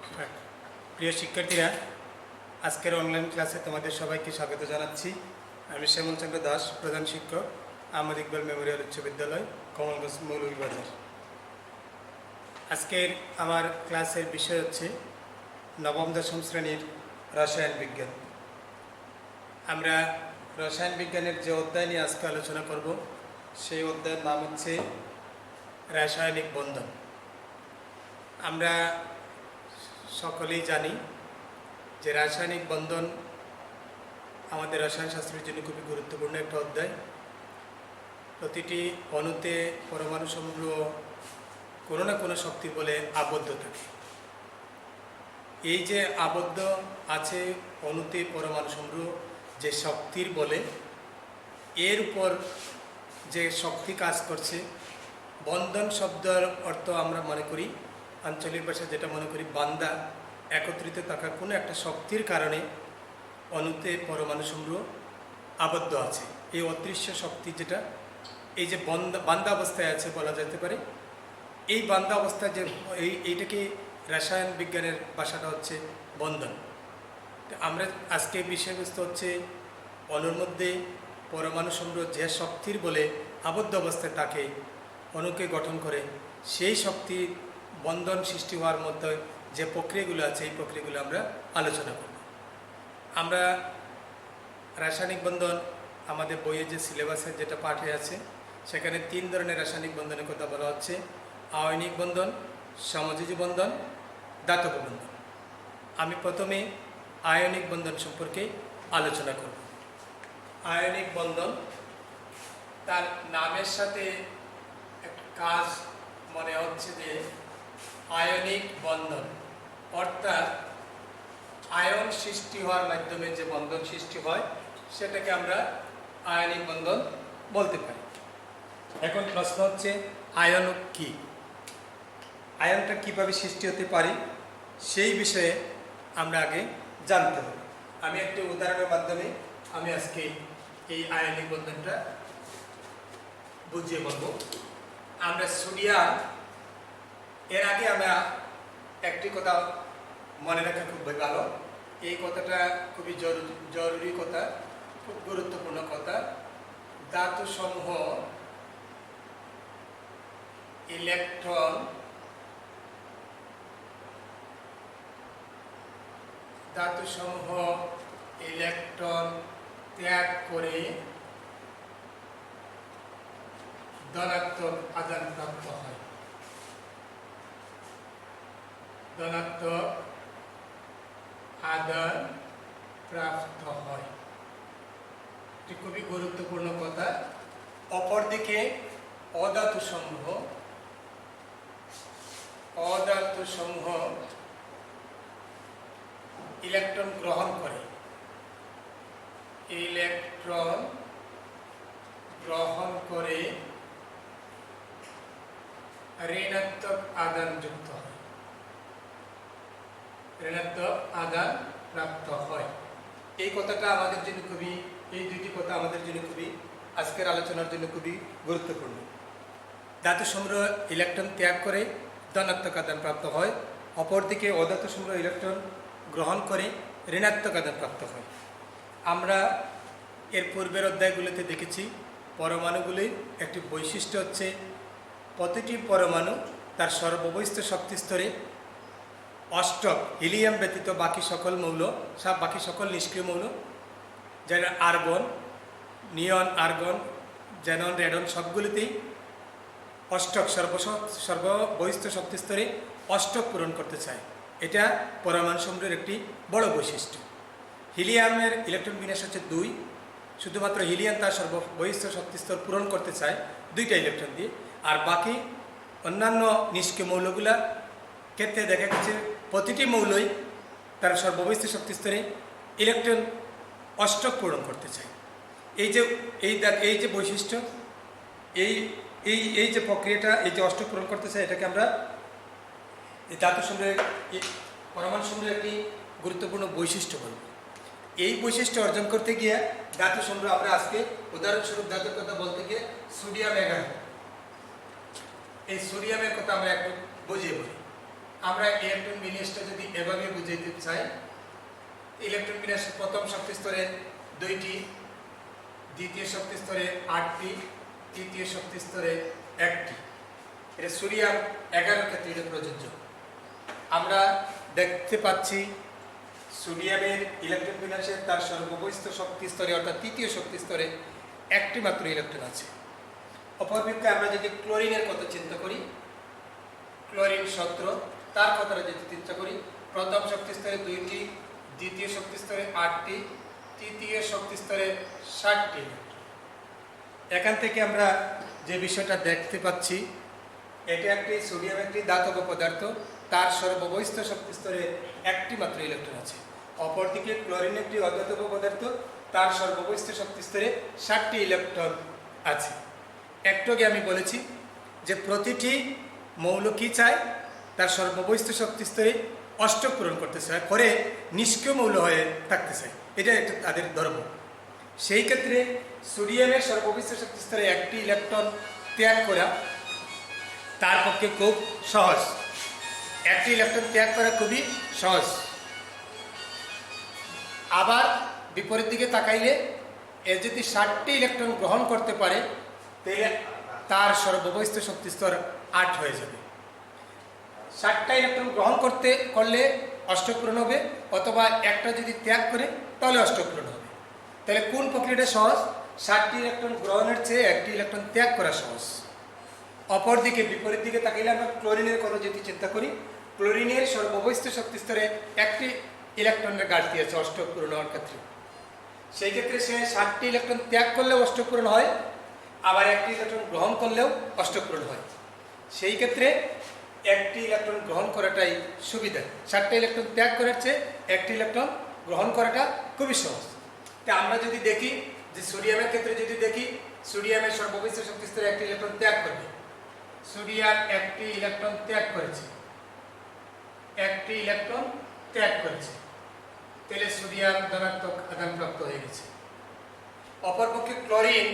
Start. প্রিয় শিক্ষার্থীরা, আজকের অনলাইন ক্লাসে তোমাদের সবাইকে স্বাগত জানাচ্ছি। আমি শ্যামল চন্দ্র দাস, প্রধান শিক্ষক, আহমদ ইকবাল মেমোরিয়াল উচ্চ বিদ্যালয়, কমলগঞ্জ, মৌলভীবাজার। আজকের আমার ক্লাসের বিষয় হচ্ছে নবম দশম শ্রেণীর রসায়ন বিজ্ঞান। আমরা রসায়ন বিজ্ঞানের যে অধ্যায় নিয়ে আজকে আলোচনা করব, সেই অধ্যায়ের নাম হচ্ছে রাসায়নিক বন্ধন। আমরা সকলেই জানি যে রাসায়নিক বন্ধন আমাদের রসায়নশাস্ত্রের জন্য খুবই গুরুত্বপূর্ণ একটা অধ্যায়। প্রতিটি অণুতে পরমাণু সমূহ কোনো না কোনো শক্তির বলে আবদ্ধ থাকে। এই যে আবদ্ধ আছে অণুতে পরমাণু সমূহ যে শক্তির বলে, এর উপর যে শক্তি কাজ করছে, বন্ধন শব্দের অর্থ আমরা মনে করি, আঞ্চলিক ভাষায় যেটা মনে করি, বান্দা, একত্রিত থাকা কোনো একটা শক্তির কারণে অণুতে পরমাণু সমূহ আবদ্ধ আছে। এই অদৃশ্য শক্তি যেটা এই যে বান্দা অবস্থায় আছে বলা যেতে পারে, এই বান্দা অবস্থায় যে এইটাকে রসায়ন বিজ্ঞানের ভাষাটা হচ্ছে বন্ধন। আমরা আজকে বিষয়বস্তু হচ্ছে অণুর মধ্যে পরমাণু সমূহ যে শক্তির বলে আবদ্ধ অবস্থায় তাকে অণুকে গঠন করে, সেই শক্তি বন্ধন সৃষ্টি হওয়ার মধ্যে যে প্রক্রিয়াগুলো আছে, এই প্রক্রিয়াগুলো আমরা আলোচনা করব। আমরা রাসায়নিক বন্ধন আমাদের বইয়ে যে সিলেবাসে যেটা পাঠে আছে, সেখানে 3 ধরনের রাসায়নিক বন্ধনের কথা বলা হচ্ছে: আয়নিক বন্ধন, সমযোজী বন্ধন, দাতব বন্ধন। আমি প্রথমে আয়নিক বন্ধন সম্পর্কে আলোচনা করব। আয়নিক বন্ধন, তার নামের সাথে একটা কাজ মনে হচ্ছে যে আয়নিক বন্ধন, অর্থাৎ আয়ন সৃষ্টি হওয়ার মাধ্যমে যে বন্ধন সৃষ্টি হয়, সেটাকে আমরা আয়নিক বন্ধন বলতে পারি। এখন প্রশ্ন হচ্ছে, আয়ন কি? আয়নটা কিভাবে সৃষ্টি হতে পারে, সেই বিষয়ে আমরা আগে জানতে হবে। আমি একটি উদাহরণের মাধ্যমে আমি আজকে এই আয়নিক বন্ধনটা বুঝিয়ে বলবো। আমরা সোডিয়াম, এর আগে আমরা একটি কথা মনে রাখা খুব ভালো, এই কথাটা খুবই জরুরি কথা, খুব গুরুত্বপূর্ণ কথা। ধাতু সমূহ ইলেকট্রন ত্যাগ করে ধনাত্মক আদান প্রাপ্ত হয়। ধনাত্মক আদান প্রাপ্ত হয়, এটি খুবই গুরুত্বপূর্ণ কথা। অপরদিকে অধাতু সমূহ ইলেকট্রন গ্রহণ করে, ঋণাত্মক আদান যুক্ত হয়, ঋণাত্মক আদান প্রাপ্ত হয়। এই কথাটা আমাদের জন্য খুবই, এই দুটি কথা আমাদের জন্য খুবই, আজকের আলোচনার জন্য খুবই গুরুত্বপূর্ণ। ধাতু সমূহ ইলেকট্রন ত্যাগ করে ধনাত্মক আদান প্রাপ্ত হয়, অপরদিকে অধাতু সমূহ ইলেকট্রন গ্রহণ করে ঋণাত্মক আদান প্রাপ্ত হয়। আমরা এর পূর্বের অধ্যায়গুলিতে দেখেছি, পরমাণুগুলির একটি বৈশিষ্ট্য হচ্ছে প্রতিটি পরমাণু তার সর্ববহিস্থ শক্তি স্তরে অষ্টক, হিলিয়াম ব্যতীত বাকি সকল নিষ্ক্রিয় মৌল, যেটা আর্গন, নিয়ন, আর্গন, জ্যানন, রেডন, সবগুলিতেই অষ্টক, সর্ববহিস্থ শক্তি স্তরে অষ্টক পূরণ করতে চায়। এটা পরমাণু সমূহের একটি বড় বৈশিষ্ট্য। হিলিয়ামের ইলেকট্রন বিন্যাস হচ্ছে 2, শুধুমাত্র হিলিয়াম তার সর্ববহিস্থ শক্তি স্তর পূরণ করতে চায় 2টা ইলেকট্রন দিয়ে। আর বাকি অন্যান্য নিষ্ক্রিয় মৌলগুলার ক্ষেত্রে দেখা গেছে প্রতিটি মৌলই তার সর্ববহিস্থ শক্তি স্তরে ইলেকট্রন অষ্টক পূরণ করতে চায়। এই যে বৈশিষ্ট্য, এই যে প্রক্রিয়াটা, এই যে অষ্টক পূরণ করতে চায়, এটাকে আমরা এই ধাতু সমূহের, পরমাণু সমূহের একটি গুরুত্বপূর্ণ বৈশিষ্ট্য বলব। এই বৈশিষ্ট্য অর্জন করতে গিয়ে ধাতু সমূহ, আমরা আজকে উদাহরণস্বরূপ ধাতুর কথা বলতে গিয়ে সোডিয়াম 11, এই সোডিয়ামের কথা আমরা একটু বুঝিয়ে বলি। আমরা ইলেকট্রন বিন্যাসটা যদি এভাবে বুঝাইতে চাই, ইলেকট্রন বিন্যাসের প্রথম শক্তি স্তরে 2টি, দ্বিতীয় শক্তি স্তরে 8টি, তৃতীয় শক্তি স্তরে 1টি। এটা সোডিয়াম 11 ক্ষেত্রে এটা প্রযোজ্য। আমরা দেখতে পাচ্ছি সোডিয়ামের ইলেকট্রন বিন্যাসের তার সর্ববহিস্থ শক্তি স্তরে অর্থাৎ তৃতীয় শক্তি স্তরে 1টি মাত্র ইলেকট্রন আছে। অপরপক্ষে আমরা যদি ক্লোরিনের কথা চিন্তা করি, ক্লোরিন 17, তার কথাটা যদি চিন্তা করি, প্রথম শক্তি স্তরে 2টি, দ্বিতীয় শক্তি স্তরে 8টি, তৃতীয় শক্তি স্তরে 60টি। এখান থেকে আমরা যে বিষয়টা দেখতে পাচ্ছি, এটা একটি সোডিয়াম একটি ধাতব পদার্থ, তার সর্ববহিস্থ শক্তি স্তরে 1টি মাত্র ইলেকট্রন আছে। অপরদিকে ক্লোরিন একটি অধাতব পদার্থ, তার সর্ববহিস্থ শক্তি স্তরে 60টি ইলেকট্রন আছে। একটু আগে আমি বলেছি যে প্রতিটি মৌল কি চায়, তার সর্ববহিস্থ শক্তি স্তরে অষ্টক পূরণ করতে চায়, করে নিষ্ক্রিয় মৌল হয়ে থাকতে চায়, এটা একটা তাদের ধর্ম। সেই ক্ষেত্রে সোডিয়ামের সর্ববহিস্থ শক্তি স্তরে 1টি ইলেকট্রন ত্যাগ করা তার পক্ষে খুব সহজ। 1টি ইলেকট্রন ত্যাগ করা খুবই সহজ। আবার বিপরীত দিকে তাকাইলে এর যদি 60টি ইলেকট্রন গ্রহণ করতে পারে, তাহলে তার সর্ববহিস্থ শক্তি স্তর 8 হয়ে যাবে। 60টা ইলেকট্রন গ্রহণ করলে অষ্টক পূরণ হবে, অথবা একটা যদি ত্যাগ করে তাহলে অষ্টক পূরণ হবে। তাহলে কোন প্রক্রিয়াটা সহজ? 60টি ইলেকট্রন গ্রহণের চেয়ে 1টি ইলেকট্রন ত্যাগ করা সহজ। অপরদিকে বিপরীত দিকে তাকাইলে আমরা ক্লোরিনের কথা যদি চিন্তা করি, ক্লোরিনের সর্ববহিস্থ শক্তি স্তরে 1টি ইলেকট্রনের ঘাটতি আছে অষ্টক পূরণ হওয়ার ক্ষেত্রে। সেই ক্ষেত্রে সে 60টি ইলেকট্রন ত্যাগ করলেও অষ্টক পূরণ হয়, আবার 1টি ইলেকট্রন গ্রহণ করলেও অষ্টক পূরণ হয়। সেই ক্ষেত্রে 1টি ইলেকট্রন গ্রহণ করাটাই সুবিধা। 60টা ইলেকট্রন ত্যাগ করার চেয়ে 1টি ইলেকট্রন গ্রহণ করাটা খুবই সহজ। তা আমরা যদি দেখি যে সোডিয়ামের ক্ষেত্রে যদি দেখি, সোডিয়ামের সর্ববহিস্থ শক্তি স্তরে 1টি ইলেকট্রন ত্যাগ করবে। সোডিয়াম 1টি ইলেকট্রন ত্যাগ করেছে, 1টি ইলেকট্রন ত্যাগ করেছে, তাহলে সোডিয়াম ধনাত্মক আধানপ্রাপ্ত হয়ে গেছে। অপরপক্ষে ক্লোরিন,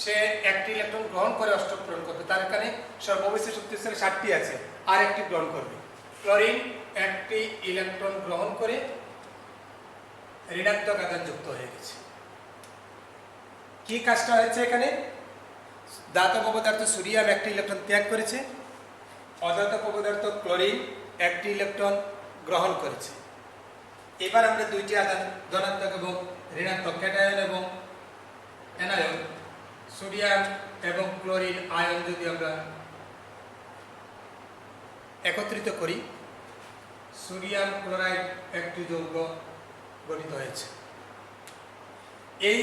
সে 1টি ইলেকট্রন গ্রহণ করে অষ্টক পূরণ করবে, তার এখানে সর্ববহিস্থ শক্তি স্তরে 60টি আছে, আর 1টি গ্রহণ করবে। ক্লোরিন 1টি ইলেকট্রন গ্রহণ করে ঋণাত্মক আধান যুক্ত হয়ে গেছে। কি কাজটা হয়েছে এখানে? ধাতব পদার্থ সোডিয়াম 1টি ইলেকট্রন ত্যাগ করেছে, অধাতব পদার্থ ক্লোরিন 1টি ইলেকট্রন গ্রহণ করেছে। এবার আমরা 2টি আধান ধনাত্মক এবং ঋণাত্মক, ক্যাটায়ন এবং অ্যানায়ন, সোডিয়াম এবং ক্লোরিন আয়ন যদি আমরা একত্রিত করি, সোডিয়াম ক্লোরাইড একটি যৌগ গঠিত হয়েছে। এই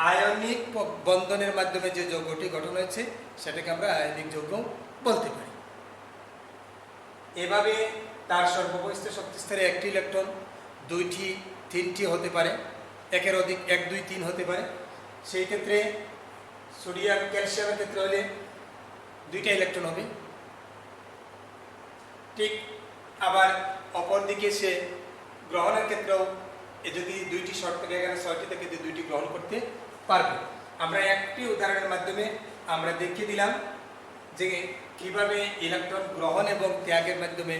আয়নিক বন্ধনের মাধ্যমে যে যৌগটি গঠন হয়েছে সেটাকে আমরা আয়নিক যৌগ বলতে পারি। এভাবে তার সর্ববহিস্থ শক্তি স্তরে 1টি ইলেকট্রন 2টি, 3টি হতে পারে, 1-এর অধিক 1, 2, 3 হতে পারে। সেই ক্ষেত্রে সোডিয়াম ক্যালসিয়ামের ক্ষেত্রে হলে 2টা ইলেকট্রন হবে। ঠিক আবার অপরদিকে সে গ্রহণের ক্ষেত্রেও যদি 2টি শর্ত থেকে এখানে 6টি থেকে 2টি গ্রহণ করতে পারবে। আমরা একটি উদাহরণের মাধ্যমে আমরা দেখিয়ে দিলাম যে কিভাবে ইলেকট্রন গ্রহণ এবং ত্যাগের মাধ্যমে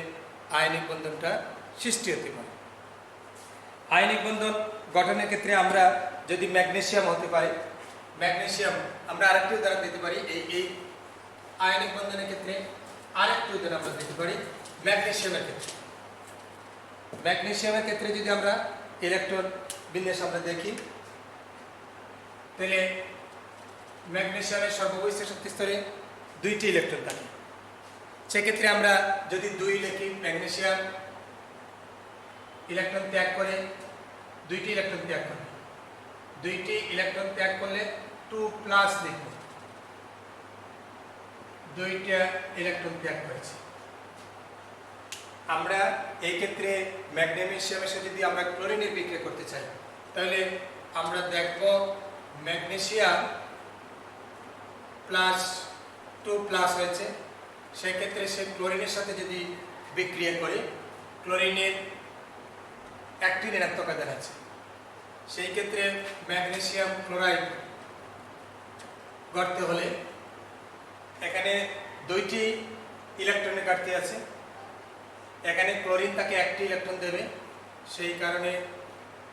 আয়নিক বন্ধনটা সৃষ্টি হতে পারে। আয়নিক বন্ধন গঠনের ক্ষেত্রে আমরা যদি ম্যাগনেসিয়াম হতে পারে, ম্যাগনেসিয়াম আমরা আরেকটি উদাহরণ দিতে পারি। এই আয়নিক বন্ধনের ক্ষেত্রে আরেকটি উদাহরণ আমরা দিতে পারি ম্যাগনেসিয়ামের ক্ষেত্রে। ম্যাগনেসিয়ামের ক্ষেত্রে যদি আমরা ইলেকট্রন বিন্যাস আমরা দেখি, তাহলে ম্যাগনেসিয়ামের সর্ববহিস্থ শক্তি স্তরে 2টি ইলেকট্রন থাকে। সেক্ষেত্রে আমরা যদি 2 লিখি, ম্যাগনেসিয়াম ইলেকট্রন ত্যাগ করে 2টি ইলেকট্রন ত্যাগ করে, 2টি ইলেকট্রন ত্যাগ করলে 2+ লিখব, 2টা ইলেকট্রন ত্যাগ করেছে। আমরা এই ক্ষেত্রে ম্যাগনেসিয়ামের সাথে যদি আমরা ক্লোরিনের বিক্রিয়া করতে চাই, তাহলে আমরা দেখব ম্যাগনেসিয়াম +2+ হয়েছে। সেক্ষেত্রে সে ক্লোরিনের সাথে যদি বিক্রিয়া করে, ক্লোরিনের 1টি ঋণাত্মক আধান আছে। সেই ক্ষেত্রে ম্যাগনেসিয়াম ক্লোরাইড গড়তে হলে এখানে 2টি ইলেকট্রনের ঘাটতি আছে। এখানে ক্লোরিন তাকে একটি ইলেকট্রন দেবে, সেই কারণে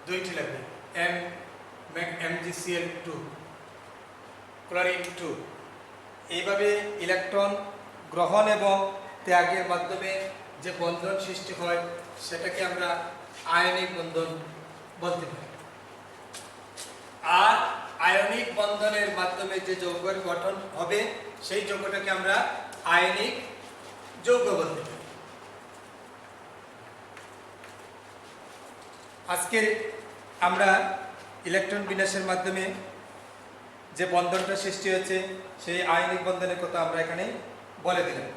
দুইটি লাগবে, MgCl2, ক্লোরিন 2। এইভাবে ইলেকট্রন গ্রহণ এবং ত্যাগের মাধ্যমে যে বন্ধন সৃষ্টি হয় সেটাকে আমরা আয়নিক বন্ধন বলতে পারি। আর আয়নিক বন্ধনের মাধ্যমে যে যৌগের গঠন হবে সেই যৌগটাকে আমরা আয়নিক যৌগ বলতে পারি। আজকে আমরা ইলেকট্রন বিন্যাসের মাধ্যমে যে বন্ধনটা সৃষ্টি হচ্ছে সেই আয়নিক বন্ধনের কথা আমরা এখানে বলে দিলাম।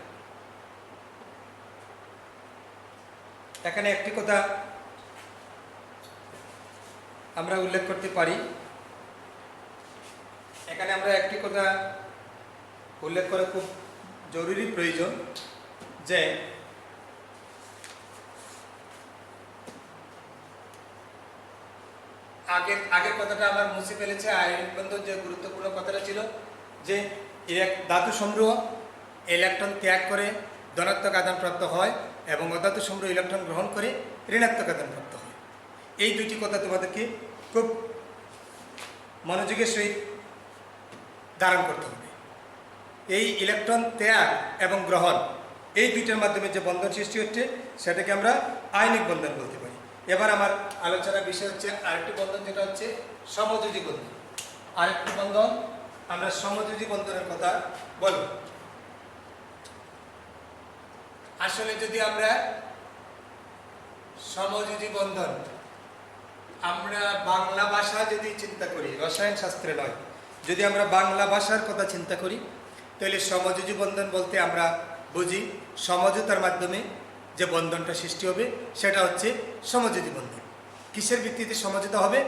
এখানে একটি কথা আমরা উল্লেখ করতে পারি, এখানে আমরা একটি কথা উল্লেখ করা খুব জরুরি প্রয়োজন, যে আগের কথাটা আমার মুছে ফেলেছে। আয়নিক বন্ধন যে গুরুত্বপূর্ণ কথাটা ছিল যে ধাতু সমূহ ইলেকট্রন ত্যাগ করে ধনাত্মক আদান প্রাপ্ত হয় এবং অধাতু সমূহ ইলেকট্রন গ্রহণ করে ঋণাত্মক আদান প্রাপ্ত হয়। এই দুইটি কথা তোমাদেরকে খুব মনোযোগের সহিত ধারণ করতে হবে। এই ইলেকট্রন ত্যাগ এবং গ্রহণ এই দুইটার মাধ্যমে যে বন্ধন সৃষ্টি হচ্ছে সেটাকে আমরা আয়নিক বন্ধন বলতে পারি। এবার আমার আলোচনার বিষয় হচ্ছে আরেকটি বন্ধন, যেটা হচ্ছে সমযোজী বন্ধন। আরেকটি বন্ধন আমরা সমযোজী বন্ধনের কথা বলব। আসলে যদি আমরা সমযোজী বন্ধন আমরা বাংলা ভাষা যদি চিন্তা করি, রসায়ন শাস্ত্রে নয়, যদি আমরা বাংলা ভাষার কথা চিন্তা করি তাহলে সমযোজী বন্ধন বলতে আমরা বুঝি সমঝোতার মাধ্যমে যে বন্ধনটা সৃষ্টি হবে সেটা হচ্ছে সমযোজী বন্ধন। কিসের ভিত্তিতে সমঝোতা হবে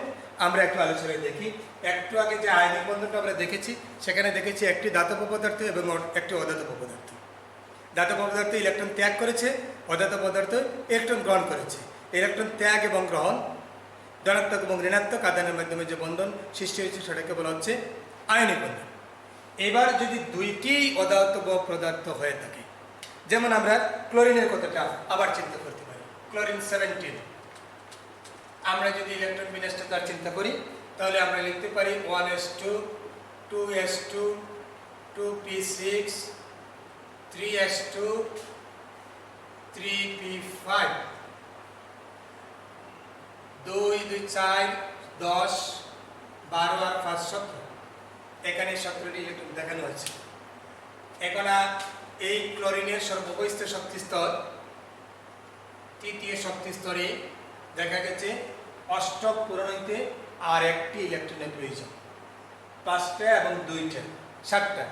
আমরা একটু আলোচনায় দেখি। একটু আগে যে আয়নিক বন্ধনটা আমরা দেখেছি সেখানে দেখেছি একটি ধাতব পদার্থ এবং একটি অধাতব পদার্থ। ধাতব পদার্থ ইলেকট্রন ত্যাগ করেছে, অধাতব পদার্থ ইলেকট্রন গ্রহণ করেছে। ইলেকট্রন ত্যাগ এবং গ্রহণ, ধনাত্মক এবং ঋণাত্মক আদানের মাধ্যমে যে বন্ধন সৃষ্টি হয়েছে সেটাকে বলা হচ্ছে আয়নিক বন্ধন। এবার যদি দুইটি অধাতব পদার্থ হয়ে থাকে, যেমন আমরা ক্লোরিনের কথাটা আবার চিন্তা করতে পারি, ক্লোরিন 17, আমরা যদি ইলেকট্রন বিন্যাসটা তার চিন্তা করি তাহলে আমরা লিখতে পারি 1s2 2s2 2p6 3s2 3p5 2 2 4 10 12 আর 5 17। এখানে 17টি ইলেকট্রন দেখানো হয়েছে। এখন এই ক্লোরিনের সর্ববহিষ্ঠ শক্তি স্তর, তৃতীয় শক্তি স্তরে দেখা গেছে অষ্টক পূরণ হইতে আর একটি ইলেকট্রনের প্রয়োজন, 5টা এবং 2টা 7টা।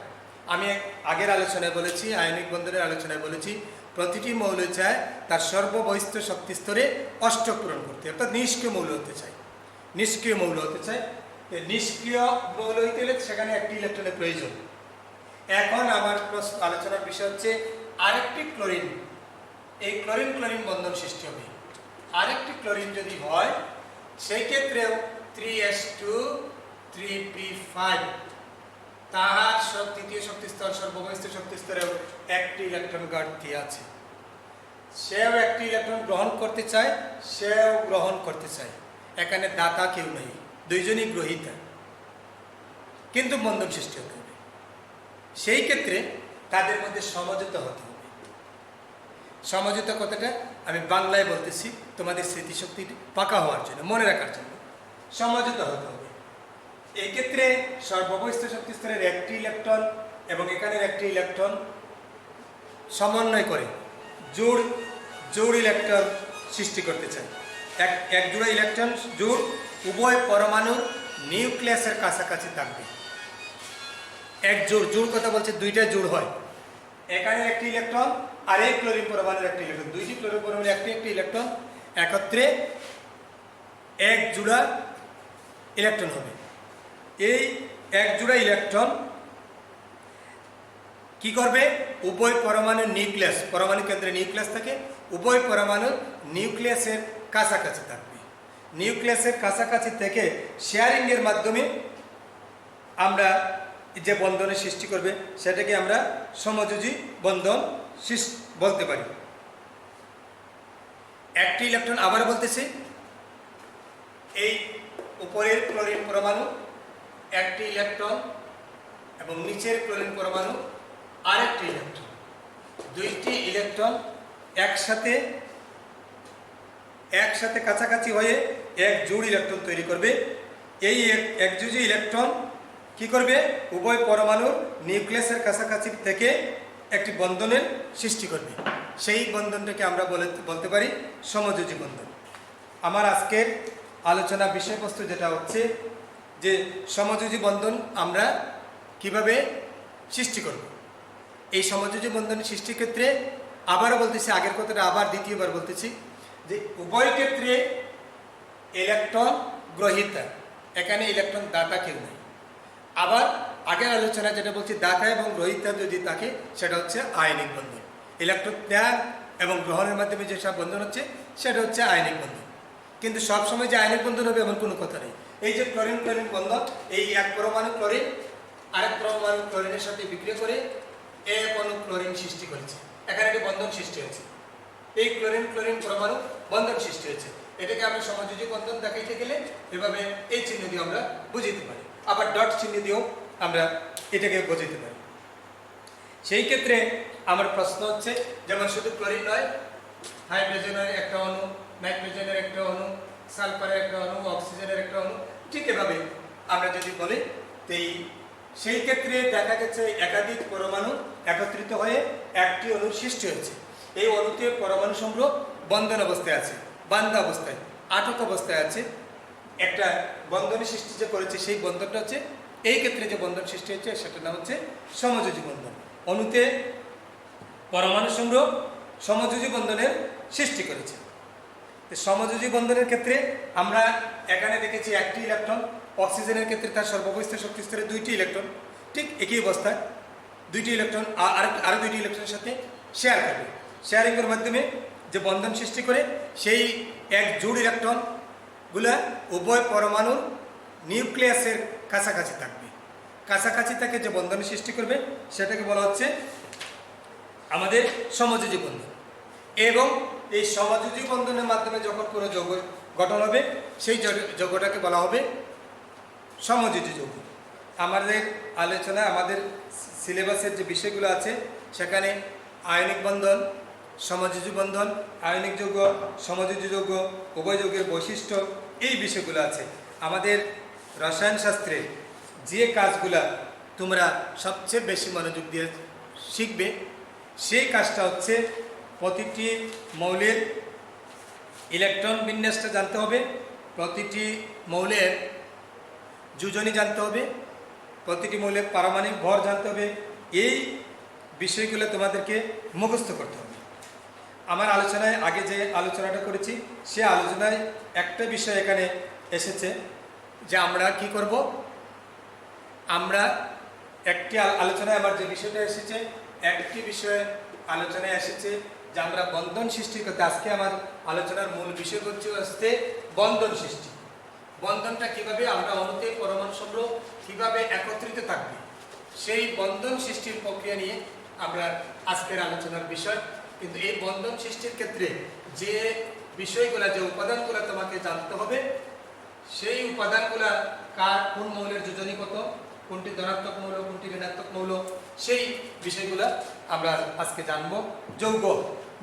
আমি আগের আলোচনায় বলেছি, আয়নিক বন্ধনের আলোচনায় বলেছি, প্রতিটি মৌল চায় তার সর্ববহিষ্ঠ শক্তি স্তরে অষ্টক পূরণ করতে, অর্থাৎ নিষ্ক্রিয় মৌল হতে চায়, নিষ্ক্রিয় মৌল হতে চায়। নিষ্ক্রিয় মৌল হইতে হলে সেখানে একটি ইলেকট্রনের প্রয়োজন। এখন আমার আলোচনার বিষয় হচ্ছে আরেকটি ক্লোরিন, এই ক্লোরিন ক্লোরিন বন্ধন সৃষ্টি হবে। আরেকটি ক্লোরিন যদি হয় সেই ক্ষেত্রেও 3s2 3p5, তাহার তৃতীয় শক্তি স্তর সর্ববহিষ্ঠ শক্তি স্তরেও একটি ইলেকট্রন ঘাটতি আছে। সেও একটি ইলেকট্রন গ্রহণ করতে চায়, সেও গ্রহণ করতে চায়। এখানে দাতা কেউ নেই, দুইজনই গ্রহীতা, কিন্তু বন্ধন সৃষ্টি হতে হবে। সেই ক্ষেত্রে তাদের মধ্যে সমঝোতা হতে হবে। সমঝোতা কথাটা আমি বাংলায় বলতেছি তোমাদের স্মৃতিশক্তি পাকা হওয়ার জন্য, মনে রাখার জন্য। সমঝোতা হতে হবে। এই ক্ষেত্রে সর্ববহিষ্ঠ শক্তি স্তরের একটি ইলেকট্রন এবং এখানের একটি ইলেকট্রন সমন্বয় করে জোড় ইলেকট্রন সৃষ্টি করতে চায়। এক জোড়া ইলেকট্রন জোড় উভয় পরমাণুর নিউক্লিয়াসের কাছাকাছি থাকবে। এক জোড় কথা বলছে দুইটা জোড় হয়, এখানে একটি ইলেকট্রন আর এই ক্লোরিন পরমাণুর একটি ইলেকট্রন, দুইটি ক্লোরিন পরমাণুর একটি ইলেকট্রন একত্রে এক জোড়া ইলেকট্রন হবে। এই এক জোড়া ইলেকট্রন কি করবে? উভয় পরমাণুর নিউক্লিয়াস, পরমাণু কেন্দ্রে নিউক্লিয়াস থাকে, উভয় পরমাণুর নিউক্লিয়াসের কাছাকাছি থাকবে। নিউক্লিয়াসের কাছাকাছি থেকে শেয়ারিংয়ের মাধ্যমে আমরা যে বন্ধনের সৃষ্টি করবে সেটাকে আমরা সমযোজী বন্ধন বলতে পারি। একটি ইলেকট্রন, আবার বলতেছি, এই উপরের ক্লোরিন পরমাণু একটি ইলেকট্রন এবং নিচের ক্লোরিন পরমাণু আরেকটি ইলেকট্রন, দুইটি ইলেকট্রন একসাথে কাছাকাছি হয়ে এক জোড় ইলেকট্রন তৈরি করবে। এই একযোজী ইলেকট্রন কি করবে? উভয় পরমাণুর নিউক্লিয়াসের কাছাকাছি থেকে একটি বন্ধনের সৃষ্টি করবে। সেই বন্ধনটাকে আমরা বলতে পারি সমযোজী বন্ধন। আমার আজকের আলোচনা বিষয়বস্তু যেটা হচ্ছে যে সমযোজী বন্ধন আমরা কিভাবে সৃষ্টি করব। এই সমযোজী বন্ধন সৃষ্টির ক্ষেত্রে আবারও বলতেছি, আগের কথাটা আবার দ্বিতীয়বার বলতেছি, যে উভয় ক্ষেত্রে ইলেকট্রন গ্রহীতা, এখানে ইলেকট্রন দাতা কেউ নেই। আবার আগের আলোচনা যেটা বলছি, দাতা এবং গ্রহীতা যদি থাকে সেটা হচ্ছে আয়নিক বন্ধন। ইলেকট্রন ত্যাগ এবং গ্রহণের মাধ্যমে যেসব বন্ধন হচ্ছে সেটা হচ্ছে আয়নিক বন্ধন। কিন্তু সবসময় যে আয়নিক বন্ধন হবে এমন কোনো কথা নেই। এই যে ক্লোরিন ক্লোরিন বন্ধন, এই এক পরমাণু ক্লোরিন আরেক পরমাণু ক্লোরিনের সাথে বিক্রিয়া করে এক অণু ক্লোরিন সৃষ্টি করেছে, এখানে একটি বন্ধন সৃষ্টি হয়েছে। এই ক্লোরিন ক্লোরিন পরমাণু বন্ধন সৃষ্টি হয়েছে। এটাকে আমরা সমযোজী বন্ধন দেখাইতে গেলে এভাবে এই চিহ্ন দিয়ে আমরা বুঝিতে পারি, আবার ডট চিহ্ন দিয়েও আমরা এটাকে বুঝিতে পারি। সেই ক্ষেত্রে আমার প্রশ্ন হচ্ছে, যেমন শুধু ক্লোরিন নয়, হাইড্রোজেনের একটা অণু, নাইট্রোজেনের একটা অণু, সালফারের একটা অণু, অক্সিজেনের একটা অণু, ঠিক এভাবে আমরা যদি বলি, সেই ক্ষেত্রে দেখা গেছে একাধিক পরমাণু একত্রিত হয়ে একটি অণুর সৃষ্টি হয়েছে। এই অণুতে পরমাণু সমূহ বন্ধন অবস্থায় আছে, বান্ধা অবস্থায়, আটক অবস্থায় আছে। একটা বন্ধনের সৃষ্টি যে করেছে সেই বন্ধনটা হচ্ছে, এই ক্ষেত্রে যে বন্ধন সৃষ্টি হয়েছে সেটার নাম হচ্ছে সমযোজী বন্ধন। অণুতে পরমাণু সমূহ সমযোজী বন্ধনের সৃষ্টি করেছে। সমযোজী বন্ধনের ক্ষেত্রে আমরা এখানে দেখেছি একটি ইলেকট্রন, অক্সিজেনের ক্ষেত্রে তার সর্বোচ্চ শক্তি স্তরে দুইটি ইলেকট্রন, ঠিক একই অবস্থায় দুইটি ইলেকট্রন আরো দুইটি ইলেকট্রনের সাথে শেয়ার করবে। শেয়ারিংয়ের মাধ্যমে যে বন্ধন সৃষ্টি করে সেই এক জোড় ইলেকট্রনগুলা উভয় পরমাণুর নিউক্লিয়াসের কাছাকাছি থাকবে। কাছাকাছি থাকে যে বন্ধন সৃষ্টি করবে সেটাকে বলা হচ্ছে আমাদের সমযোজী বন্ধন। এবং এই সমযোজী বন্ধনের মাধ্যমে যখন কোনো যৌগ গঠন হবে সেই যৌগটাকে বলা হবে সমযোজী যৌগ। আমাদের আলোচনায় আমাদের সিলেবাসের যে বিষয়গুলো আছে সেখানে আয়নিক বন্ধন, সমযোজী বন্ধন, আয়নিক যৌগ, সমযোজী যৌগ, উভয় যৌগের বৈশিষ্ট্য, এই বিষয়গুলো আছে। আমাদের রসায়ন শাস্ত্রে যে কাজগুলা তোমরা সবচেয়ে বেশি মনোযোগ দিয়ে শিখবে সেই কাজটা হচ্ছে প্রতিটি মৌলের ইলেকট্রন বিন্যাসটা জানতে হবে, প্রতিটি মৌলের যোজনী জানতে হবে, প্রতিটি মৌলের পারমাণবিক ভর জানতে হবে। এই বিষয়গুলো তোমাদেরকে মুখস্থ করতে হবে। আমার আলোচনায় আগে যে আলোচনাটা করেছি সে আলোচনায় একটা বিষয় এখানে এসেছে যে আমরা কি করব। আমরা একটি আলোচনায় আমার যে বিষয়টা এসেছে, একটি বিষয়ে আলোচনায় এসেছে যে আমরা বন্ধন সৃষ্টি করতে, আজকে আমার আলোচনার মূল বিষয় হচ্ছে বন্ধন সৃষ্টি। বন্ধনটা কিভাবে আমরা অণুতে পরমাণু সমূহ কিভাবে একত্রিত থাকবে সেই বন্ধন সৃষ্টির প্রক্রিয়া নিয়ে আমরা আজকের আলোচনার বিষয়। কিন্তু এই বন্ধন সৃষ্টির ক্ষেত্রে যে বিষয়গুলো, যে উপাদানগুলো তোমাকে জানতে হবে, সেই উপাদানগুলা কোন মৌলের যোজনী কত, কোনটি ধনাত্মক মৌল, কোনটি ঋণাত্মক মৌল, সেই বিষয়গুলো আমরা আজকে জানব। যৌগ,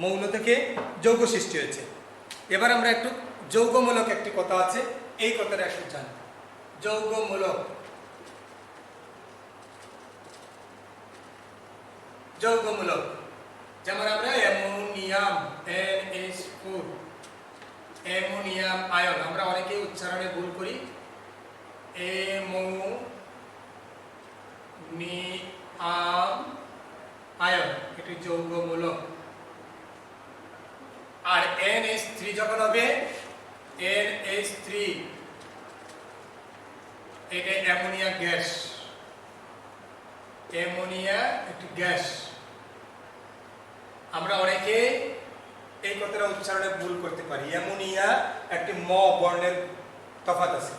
মৌল থেকে যৌগ সৃষ্টি হয়েছে। এবার আমরা একটু যৌগমূলক একটি কথা আছে, এই কথাটা একটু জানি। যৌগমূলক, যৌগমূলক যেমন আমরা অ্যামোনিয়াম, NH4, অ্যামোনিয়াম আয়ন, আমরা অনেকেই উচ্চারণে ভুল করি, অ্যামোনিয়াম আয়ন, এটি যৌগমূলক। আর NH3 যখন হবে, NH3 এটা অ্যামোনিয়া গ্যাস, অ্যামোনিয়া একটি গ্যাস। আমরা অনেকে এই কথাটা উচ্চারণে ভুল করতে পারি। অ্যামোনিয়া একটি ম বর্ণের তফাৎ আছে,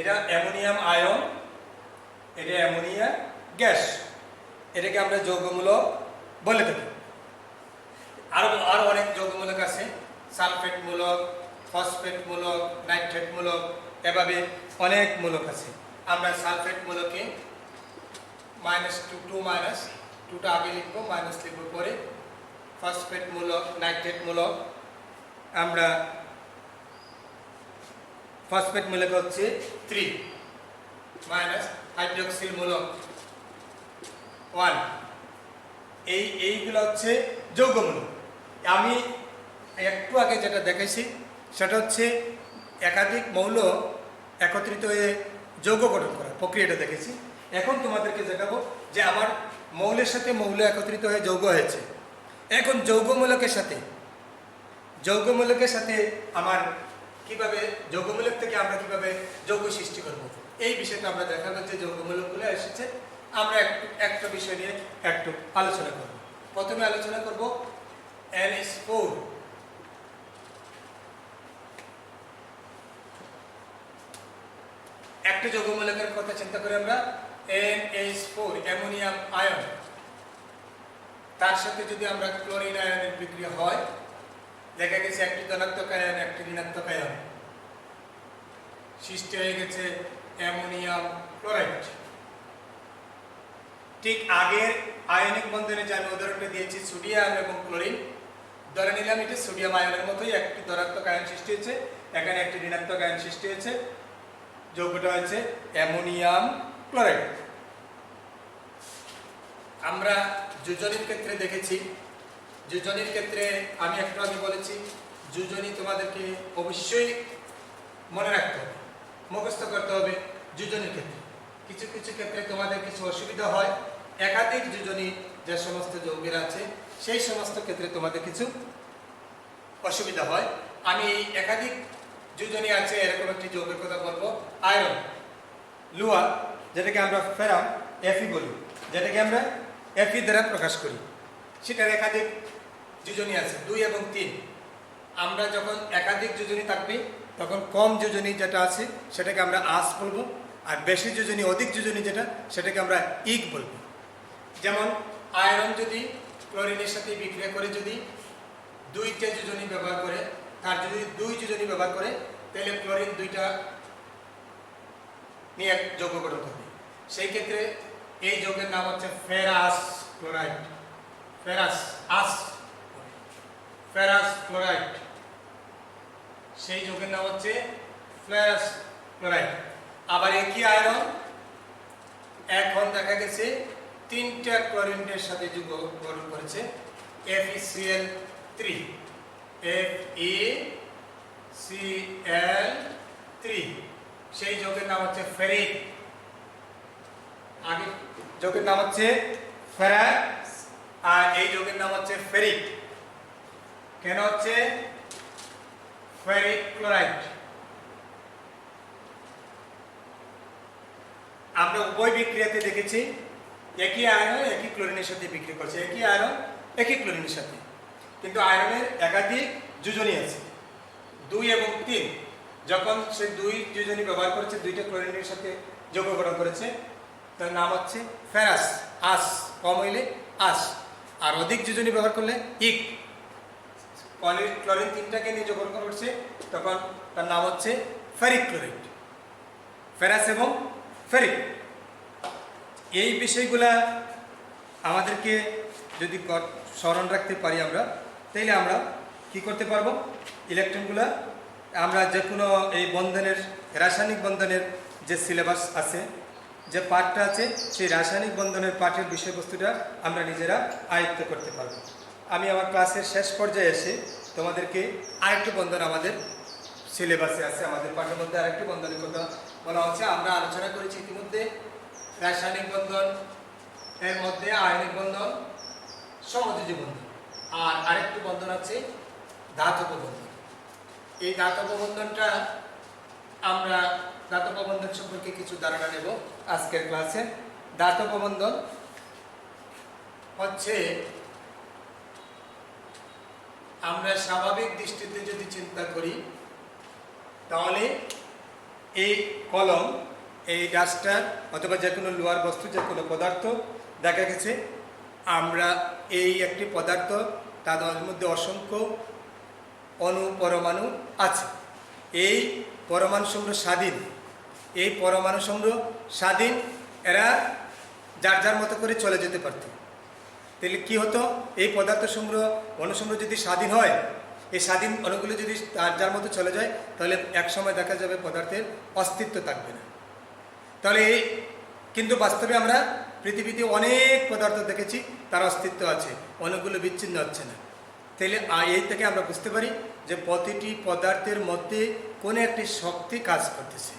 এটা অ্যামোনিয়াম আয়ন, এটা অ্যামোনিয়া গ্যাস, এটাকে আমরা যৌগমূলক বলে থাকি। আরও অনেক যৌগমূলক আছে, সালফেট মূলক, ফসফেট মূলক, নাইট্রেট মূলক, এভাবে অনেক মূলক আছে। আমরা সালফেট মূলকে -2টা আগে লিখবো, মাইনাস লিখবো পরে। ফসফেট মূলক, নাইট্রেট মূলক, আমরা ফসফেট মূলক হচ্ছে 3 মাইনাস হাইড্রোক্সিল মূলক 1। এইগুলো হচ্ছে যৌগমূলক। আমি একটু আগে যেটা দেখাইছি সেটা হচ্ছে একাধিক মৌল একত্রিত হয়ে যৌগ গঠন করা প্রক্রিয়াটা দেখেছি। এখন তোমাদেরকে দেখাবো যে আমার মৌলের সাথে মৌল একত্রিত হয়ে যৌগ হয়েছে। এখন যৌগমূলকের সাথে আমার কিভাবে যৌগমূলক থেকে আমরা কিভাবে যৌগ সৃষ্টি করব, এই বিষয়টা আমরা দেখাবো যে যৌগমূলকগুলো এসেছে। আমরা একটা বিষয় নিয়ে একটু আলোচনা করব। প্রথমে আলোচনা করব NH4। একটা যৌগমূলকের কথা চিন্তা করে আমরা NH4 অ্যামোনিয়াম আয়ন, তার সাথে যদি আমরা ক্লোরিন আয়নের বিক্রিয়া হয়, দেখা গেছে একটি ধনাত্মক আয়ন একটি ঋণাত্মক আয়ন সৃষ্টি হয়ে গেছে অ্যামোনিয়াম ক্লোরাইড। ঠিক আগের আয়নিক বন্ধনে যে আমি উদাহরণটা দিয়েছি সোডিয়াম এবং ক্লোরিন, ধরে নিলাম এটা সোডিয়াম আয়নের মতোই একটি ধনাত্মক আয়ন সৃষ্টি হয়েছে, এখানে একটি ঋণাত্মক আয়ন সৃষ্টি হয়েছে, যৌগটা হচ্ছে অ্যামোনিয়াম ক্লোরাইড। আমরা যোজনীর ক্ষেত্রে দেখেছি, যোজনীর ক্ষেত্রে আমি একটু আগে বলেছি যোজনী তোমাদেরকে অবশ্যই মনে রাখতে হবে, মুখস্থ করতে হবে। যোজনীর ক্ষেত্রে কিছু কিছু ক্ষেত্রে তোমাদের কিছু অসুবিধা হয়, একাধিক যোজনী যে সমস্ত যৌগের আছে সেই সমস্ত ক্ষেত্রে তোমাদের কিছু অসুবিধা হয়। আমি একাধিক যোজনী আছে এরকম একটি যৌগের কথা বলবো, আয়রন, লুহা, যেটাকে আমরা ফেরাম Fe বলি, যেটাকে আমরা Fe দ্বারা প্রকাশ করি, সেটার একাধিক যোজনী আছে 2 এবং 3। আমরা যখন একাধিক যোজনী থাকবে তখন কম যোজনী যেটা আছে সেটাকে আমরা আস বলবো, আর বেশি যোজনী অধিক যোজনী যেটা সেটাকে আমরা ইক বলবো। যেমন আয়রন যদি ক্লোরিনের সাথে বিক্রিয়া করে যদি 2টা যোজনী ব্যবহার করে, তার যদি 2 যোজনী ব্যবহার করে, তাহলে ক্লোরিন 2টা নিয়ে যৌগ গঠন করবে। সেই ক্ষেত্রে এই যৌগের নাম হচ্ছে ফেরাস ক্লোরাইড, ফেরাস ক্লোরাইড। সেই যৌগের নাম হচ্ছে ফেরাস ক্লোরাইড। আবার একই আয়রন এখন দেখা গেছে 3টা ক্লোরিনের সাথে যৌগ গঠন করেছে, FeCl3, FeCl3। সেই যৌগের নাম হচ্ছে ফেরিক। আগে যৌগের নাম হচ্ছে ফেরাস আর এই যৌগের নাম হচ্ছে ফেরিক। কেন হচ্ছে ফেরিক ক্লোরাইড? আমরা উভয় বিক্রিয়াতে দেখেছি একই আয়রন একই ক্লোরিনের সাথে বিক্রিয়া করছে, একই আয়রন একই ক্লোরিনের সাথে, কিন্তু আয়রনের একাধিক যোজনী আছে 2 এবং 3। যখন সে 2 যোজনী ব্যবহার করেছে, 2টা ক্লোরিনের সাথে যৌগ গঠন করেছে, তার নাম হচ্ছে ফেরাস, আস, কম হইলে আস, আর অধিক যোজনী ব্যবহার করলে ইক। ক্লোরিন 3টাকে নিয়ে যৌগ গঠন করছে তখন তার নাম হচ্ছে ফেরিক ক্লোরাইড, ফেরাস এবং ফেরিক। এই বিষয়গুলা আমাদেরকে যদি স্মরণ রাখতে পারি আমরা, তাইলে আমরা কি করতে পারবো, ইলেকট্রনগুলা আমরা যে কোনো এই বন্ধনের রাসায়নিক বন্ধনের যে সিলেবাস আছে, যে পাঠটা আছে, সেই রাসায়নিক বন্ধনের পাঠের বিষয়বস্তুটা আমরা নিজেরা আয়ত্ত করতে পারবো। আমি আমার ক্লাসের শেষ পর্যায়ে এসে তোমাদেরকে আরেকটি বন্ধন আমাদের সিলেবাসে আছে, আমাদের পাঠের মধ্যে আরেকটি বন্ধনের কথা বলা হচ্ছে। আমরা আলোচনা করেছি ইতিমধ্যে রাসায়নিক বন্ধন, এর মধ্যে আয়নিক বন্ধন, সমযোজী বন্ধন, আর আরেকটি বন্ধন আছে ধাতব বন্ধন। এই ধাতব বন্ধনটা আমরা ধাতব বন্ধন সম্পর্কে কিছু ধারণা নেব আজকের ক্লাসে। ধাতব বন্ধন হচ্ছে, আমরা স্বাভাবিক দৃষ্টিতে যদি চিন্তা করি তাহলে এই কলম, এই ডাস্টার অথবা যে কোনো লোহার বস্তু, যে কোনো পদার্থ দেখা গেছে আমরা এই একটি পদার্থ তাদের মধ্যে অসংখ্য অণু পরমাণু আছে। এই পরমাণু সমূহ স্বাধীন, এই পরমাণু সমূহ স্বাধীন, এরা যার যার মতো করে চলে যেতে পারত। তাহলে কী হতো, এই পদার্থ সমূহ অণুসমূহ যদি স্বাধীন হয়, এই স্বাধীন অণুগুলো যদি যার যার মতো চলে যায়, তাহলে এক সময় দেখা যাবে পদার্থের অস্তিত্ব থাকবে না। তাহলে এই কিন্তু বাস্তবে আমরা পৃথিবীতে অনেক পদার্থ দেখেছি তার অস্তিত্ব আছে, অণুগুলো বিচ্ছিন্ন হচ্ছে না। তাহলে এই থেকে আমরা বুঝতে পারি যে প্রতিটি পদার্থের মধ্যে কোনো একটি শক্তি কাজ করতেছে।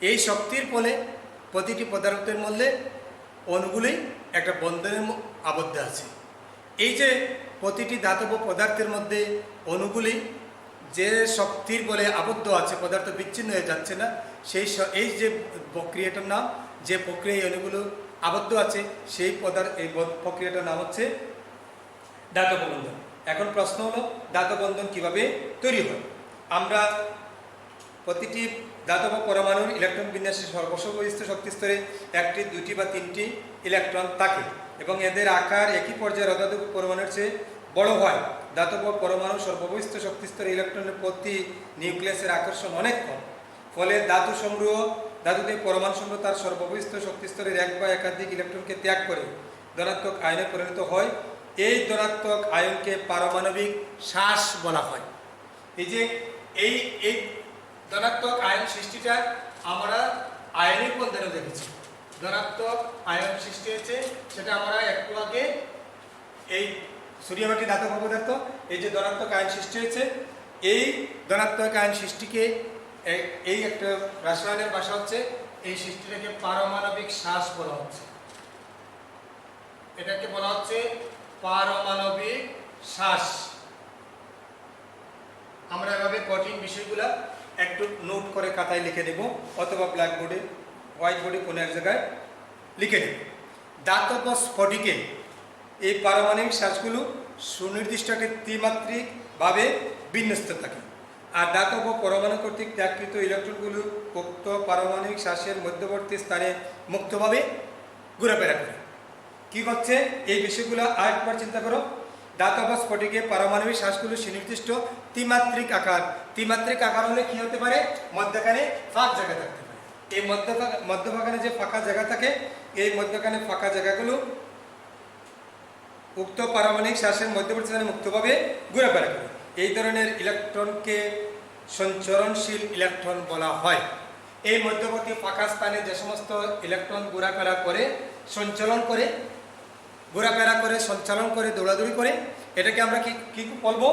এই শক্তির ফলে প্রতিটি পদার্থের মধ্যে অণুগুলি একটা বন্ধনের আবদ্ধ আছে। এই যে প্রতিটি ধাতব পদার্থের মধ্যে অণুগুলি যে শক্তির বলে আবদ্ধ আছে, পদার্থ বিচ্ছিন্ন হয়ে যাচ্ছে না, এই যে প্রক্রিয়াটার নাম, যে প্রক্রিয়ায় অণুগুলো আবদ্ধ আছে, সেই এই প্রক্রিয়াটার নাম হচ্ছে ধাতব বন্ধন। এখন প্রশ্ন হলো ধাতব বন্ধন কিভাবে তৈরি হয়। আমরা প্রতিটি ধাতব পরমাণুর ইলেকট্রন বিন্যাসে সর্বসর্বস্থ শক্তি স্তরে একটি, দুটি বা তিনটি ইলেকট্রন থাকে এবং এদের আকার একই পর্যায়ের অধাতব পরমাণুর চেয়ে বড় হয়। ধাতব পরমাণু সর্ববহিস্থ শক্তি স্তরে ইলেকট্রনের প্রতি নিউক্লিয়াসের আকর্ষণ অনেক কম। ফলে ধাতুতে পরমাণু সমূহ তার সর্ববহিস্থ শক্তি স্তরের এক বা একাধিক ইলেকট্রনকে ত্যাগ করে ধনাত্মক আয়নে পরিণত হয়। এই ধনাত্মক আয়নকে পারমাণবিক শ্বাস বলা হয়। এই যে এই ধনাত্মক আয়ন সৃষ্টিটা আমরা আয়নিক বন্ধনে দেখেছি। ধনাত্মক আয়ন সৃষ্টি হয়েছে, সেটা আমরা একটু আগে এই সোডিয়াম ধাতব পদার্থ, এই যে ধনাত্মক আয়ন সৃষ্টি হয়েছে, এই ধনাত্মক আয়ন সৃষ্টিকে এই একটা রাসায়নিক ভাষা হচ্ছে, এই সৃষ্টিটাকে পারমাণবিক শ্বাস বলা হচ্ছে। এটাকে বলা হচ্ছে পারমাণবিক শ্বাস। আমরা এভাবে কঠিন বিষয়গুলা একটু নোট করে খাতায় লিখে নেব, অথবা ব্ল্যাকবোর্ডে, হোয়াইট বোর্ডে কোনো এক জায়গায় লিখে নেব। ধাতব স্ফটিকে এই পারমাণবিক শ্বাসগুলো সুনির্দিষ্ট একটা ত্রিমাত্রিকভাবে বিন্যস্ত থাকে, আর ধাতব পরমাণু কর্তৃক ত্যাগকৃত ইলেকট্রনগুলো উক্ত পারমাণবিক শ্বাসের মধ্যবর্তী স্থানে মুক্তভাবে ঘোরাফেরা করে। কী করছে এই বিষয়গুলো আরেকবার চিন্তা করো। ধাতব স্ফটিকে পারমাণবিক শ্বাসগুলো সুনির্দিষ্ট ত্রিমাত্রিক আকার হলে কী হতে পারে, মধ্যখানে ফাঁক জায়গা থাকতে পারে। এই মধ্যখানে যে ফাঁকা জায়গা থাকে, এই মধ্যখানে ফাঁকা জায়গাগুলো উক্ত পারমাণবিক শ্বাসের মধ্যবর্তী স্থানে মুক্তভাবে ঘোরাফেরা করে। এই ধরনের ইলেকট্রনকে সঞ্চরণশীল ইলেকট্রন বলা হয়। এই মধ্যবর্তী ফাঁকা স্থানে যে সমস্ত ইলেকট্রন ঘোরাফেরা করে, সঞ্চালন করে, দৌড়াদৌড়ি করে, এটাকে আমরা কি বলবো,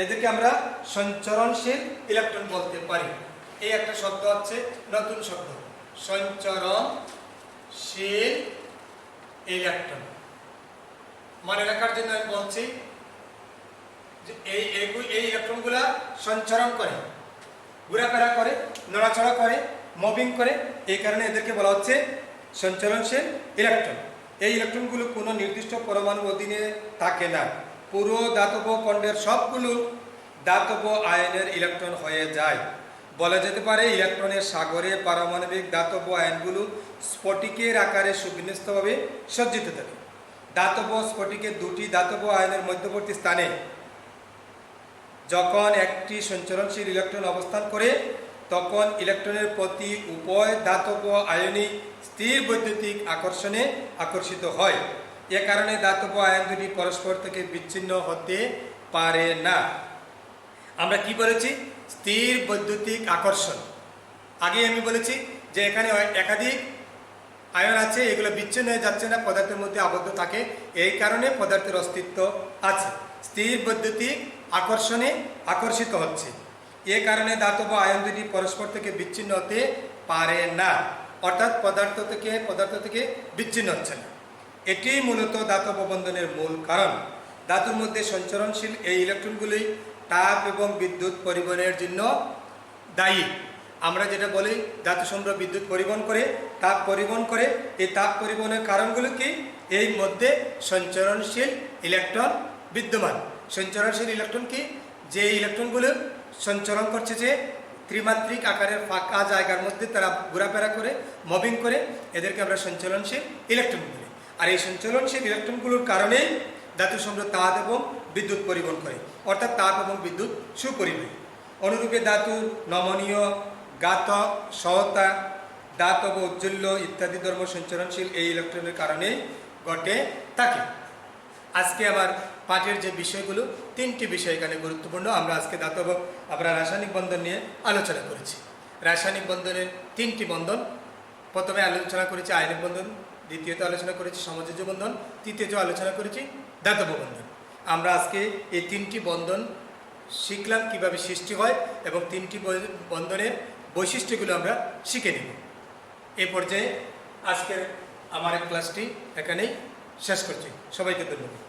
এদেরকে আমরা সঞ্চরণশীল ইলেকট্রন বলতে পারি। এই একটা শব্দ হচ্ছে নতুন শব্দ, সঞ্চরণশীল ইলেকট্রন। মনে রাখার জন্য আমি বলছি যে এই ইলেকট্রনগুলা সঞ্চরণ করে, ঘোরাফেরা করে, নড়াচড়া করে, মুভিং করে, এই কারণে এদেরকে বলা হচ্ছে সঞ্চরণশীল ইলেকট্রন। এই ইলেকট্রনগুলো কোনো নির্দিষ্ট পরমাণুর অধীনে থাকে না। পুরো ধাতব খণ্ডের সবগুলো ধাতব আয়নের ইলেকট্রন হয়ে যায়। বলা যেতে পারে ইলেকট্রনের সাগরে পারমাণবিক ধাতব আয়নগুলো স্ফটিকের আকারে সুবিন্যস্তভাবে সজ্জিত থাকে। ধাতব স্ফটিকে দুটি ধাতব আয়নের মধ্যবর্তী স্থানে যখন একটি সঞ্চরণশীল ইলেকট্রন অবস্থান করে, তখন ইলেকট্রনের প্রতি উভয় ধাতব আয়নই স্থির বৈদ্যুতিক আকর্ষণে আকর্ষিত হয়। এ কারণে ধাতব আয়ন দুটি পরস্পর থেকে বিচ্ছিন্ন হতে পারে না। আমরা কি বলেছি, স্থির বৈদ্যুতিক আকর্ষণ। আগে আমি বলেছি যে এখানে একাধিক আয়ন আছে, এগুলো বিচ্ছিন্ন হয়ে যাচ্ছে না, পদার্থের মধ্যে আবদ্ধ থাকে, এই কারণে পদার্থের অস্তিত্ব আছে, স্থির বৈদ্যুতিক আকর্ষণে আকর্ষিত হচ্ছে। এ কারণে ধাতব আয়ন দুটি পরস্পর থেকে বিচ্ছিন্ন হতে পারে না, অর্থাৎ পদার্থ থেকে বিচ্ছিন্ন হচ্ছে না। এটি মূলত ধাতব বন্ধনের মূল কারণ। ধাতুর মধ্যে সঞ্চরণশীল এই ইলেকট্রনগুলি তাপ এবং বিদ্যুৎ পরিবহনের জন্য দায়ী। আমরা যেটা বলি ধাতু সমূহ বিদ্যুৎ পরিবহন করে, তাপ পরিবহন করে। এই তাপ পরিবহনের কারণগুলো কি, এই মধ্যে সঞ্চরণশীল ইলেকট্রন বিদ্যমান। সঞ্চরণশীল ইলেকট্রন কি, যে ইলেকট্রনগুলো সঞ্চরণ করছে, যে ত্রিমাত্রিক আকারের ফাঁকা জায়গার মধ্যে তারা ঘোরাফেরা করে, মুভিং করে, এদেরকে আমরা সঞ্চরণশীল ইলেকট্রন বলি। আর এই সঞ্চরণশীল ইলেকট্রনগুলোর কারণেই ধাতু সমূহ তাপ এবং বিদ্যুৎ পরিবহন করে, অর্থাৎ তাপ এবং বিদ্যুৎ সুপরিবাহী। অনুরূপে ধাতুর নমনীয়, ঘাতক, সহতা, ধাতব, উজ্জ্বল্য ইত্যাদি ধর্ম সঞ্চরণশীল এই ইলেকট্রনের কারণে ঘটে থাকে। আজকে আবার পাঠের যে বিষয়গুলো, 3টি বিষয় এখানে গুরুত্বপূর্ণ। আমরা আজকে রাসায়নিক বন্ধন নিয়ে আলোচনা করেছি। রাসায়নিক বন্ধনের 3টি বন্ধন, প্রথমে আলোচনা করেছি আয়নিক বন্ধন, দ্বিতীয়ত আলোচনা করেছি সমযোজ্য বন্ধন, তৃতীয়ত আলোচনা করেছি ধাতব বন্ধন। আমরা আজকে এই 3টি বন্ধন শিখলাম কিভাবে সৃষ্টি হয় এবং 3টি বন্ধনের বৈশিষ্ট্যগুলো আমরা শিখে নেব। এই পর্যায়ে আজকের আমার ক্লাসটি এখানেই শেষ করছি। সবাইকে ধন্যবাদ।